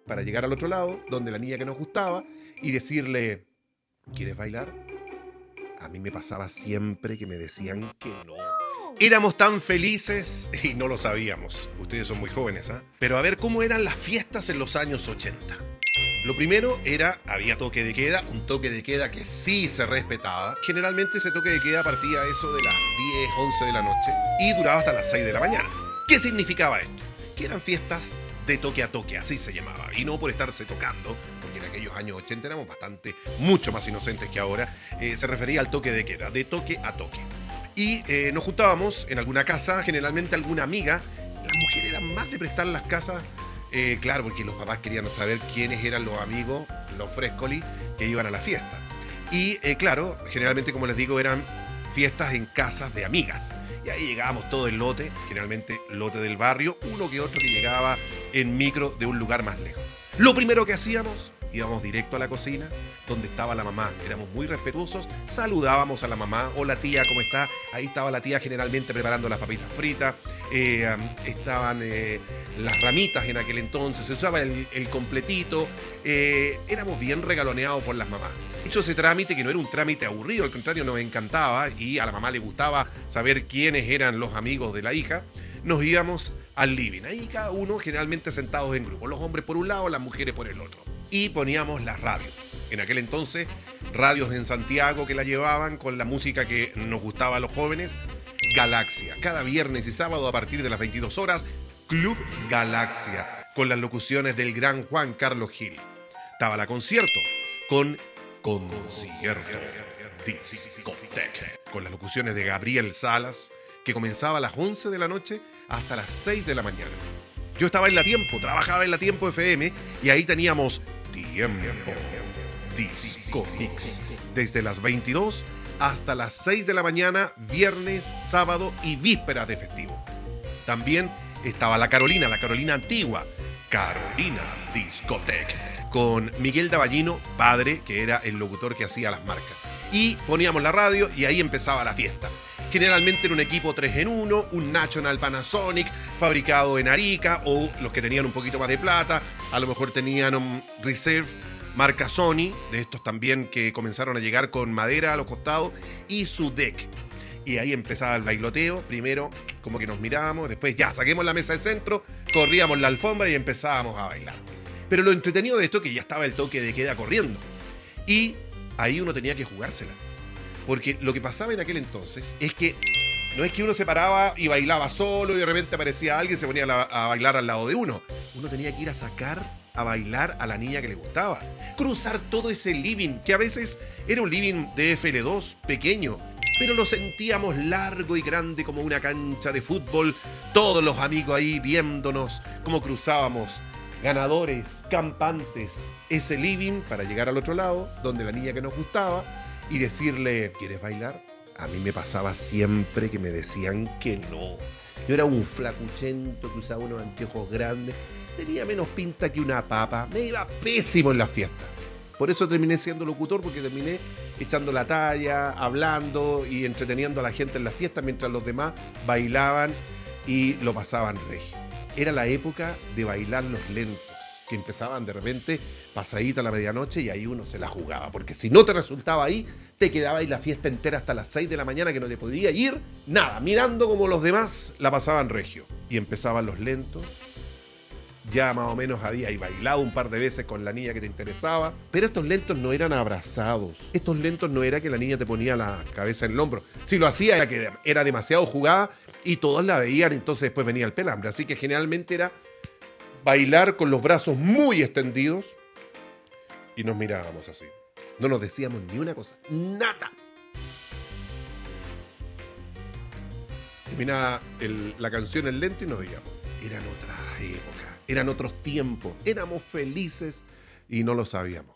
para llegar al otro lado, donde la niña que nos gustaba, y decirle, ¿quieres bailar? A mí me pasaba siempre que me decían que no. Éramos tan felices y no lo sabíamos. Ustedes son muy jóvenes, ¿ah? Pero a ver cómo eran las fiestas en los años 80. Lo primero era, había toque de queda, un toque de queda que sí se respetaba. Generalmente ese toque de queda partía a eso de las 10, 11 de la noche y duraba hasta las 6 de la mañana. ¿Qué significaba esto? Que eran fiestas de toque a toque, así se llamaba. Y no por estarse tocando, porque en aquellos años 80 éramos mucho más inocentes que ahora. Se refería al toque de queda, de toque a toque. Y nos juntábamos en alguna casa, generalmente alguna amiga. Las mujeres eran más de prestar las casas, claro, porque los papás querían saber quiénes eran los amigos, los frescoli, que iban a la fiesta. Y claro, generalmente, como les digo, eran fiestas en casas de amigas. Y ahí llegábamos todo el lote, generalmente lote del barrio, uno que otro que llegaba en micro de un lugar más lejos. Lo primero que hacíamos, íbamos directo a la cocina, donde estaba la mamá. Éramos muy respetuosos, saludábamos a la mamá. Hola tía, ¿cómo está? Ahí estaba la tía generalmente preparando las papitas fritas. Estaban las ramitas en aquel entonces, se usaba el completito. Éramos bien regaloneados por las mamás. Hecho ese trámite, que no era un trámite aburrido, al contrario, nos encantaba y a la mamá le gustaba saber quiénes eran los amigos de la hija, nos íbamos al living. Ahí cada uno generalmente sentados en grupo, los hombres por un lado, las mujeres por el otro. Y poníamos las radios. En aquel entonces, radios en Santiago que la llevaban con la música que nos gustaba a los jóvenes. Galaxia. Cada viernes y sábado a partir de las 22 horas, Club Galaxia, con las locuciones del gran Juan Carlos Gil. Estaba la concierto con Concierto Discoteca, con las locuciones de Gabriel Salas, que comenzaba a las 11 de la noche hasta las 6 de la mañana. Yo estaba en La Tiempo, trabajaba en La Tiempo FM, y ahí teníamos Tiempo Disco Mix, desde las 22 hasta las 6 de la mañana, viernes, sábado y vísperas de festivo. También estaba la Carolina antigua, Carolina Discoteca, con Miguel Davallino, padre, que era el locutor que hacía las marcas. Y poníamos la radio y ahí empezaba la fiesta. Generalmente en un equipo 3 en 1, un National Panasonic, fabricado en Arica, o los que tenían un poquito más de plata, a lo mejor tenían un Reserve, marca Sony, de estos también que comenzaron a llegar con madera a los costados, y su deck. Y ahí empezaba el bailoteo, primero como que nos mirábamos, después ya saquemos la mesa de centro, corríamos la alfombra y empezábamos a bailar. Pero lo entretenido de esto es que ya estaba el toque de queda corriendo. Y ahí uno tenía que jugársela. Porque lo que pasaba en aquel entonces es que no es que uno se paraba y bailaba solo y de repente aparecía alguien y se ponía a bailar al lado de uno. Uno tenía que ir a sacar a bailar a la niña que le gustaba. Cruzar todo ese living, que a veces era un living de FL2 pequeño, pero lo sentíamos largo y grande como una cancha de fútbol. Todos los amigos ahí viéndonos cómo cruzábamos, ganadores, campantes, ese living para llegar al otro lado, donde la niña que nos gustaba, y decirle, ¿quieres bailar? A mí me pasaba siempre que me decían que no. Yo era un flacuchento que usaba unos anteojos grandes, tenía menos pinta que una papa, me iba pésimo en las fiestas. Por eso terminé siendo locutor, porque terminé echando la talla, hablando y entreteniendo a la gente en las fiestas mientras los demás bailaban y lo pasaban regio. Era la época de bailar los lentos, que empezaban de repente pasadita a la medianoche y ahí uno se la jugaba, porque si no te resultaba ahí, te quedaba ahí la fiesta entera hasta las 6 de la mañana que no te podía ir nada, mirando como los demás la pasaban regio. Y empezaban los lentos, ya más o menos había ahí bailado un par de veces con la niña que te interesaba, pero estos lentos no eran abrazados, estos lentos no era que la niña te ponía la cabeza en el hombro, si lo hacía era que era demasiado jugada y todos la veían, entonces después venía el pelambre, así que generalmente era bailar con los brazos muy extendidos y nos mirábamos así. No nos decíamos ni una cosa, nada. Terminaba la canción en lento y nos digamos, eran otras épocas, eran otros tiempos, éramos felices y no lo sabíamos.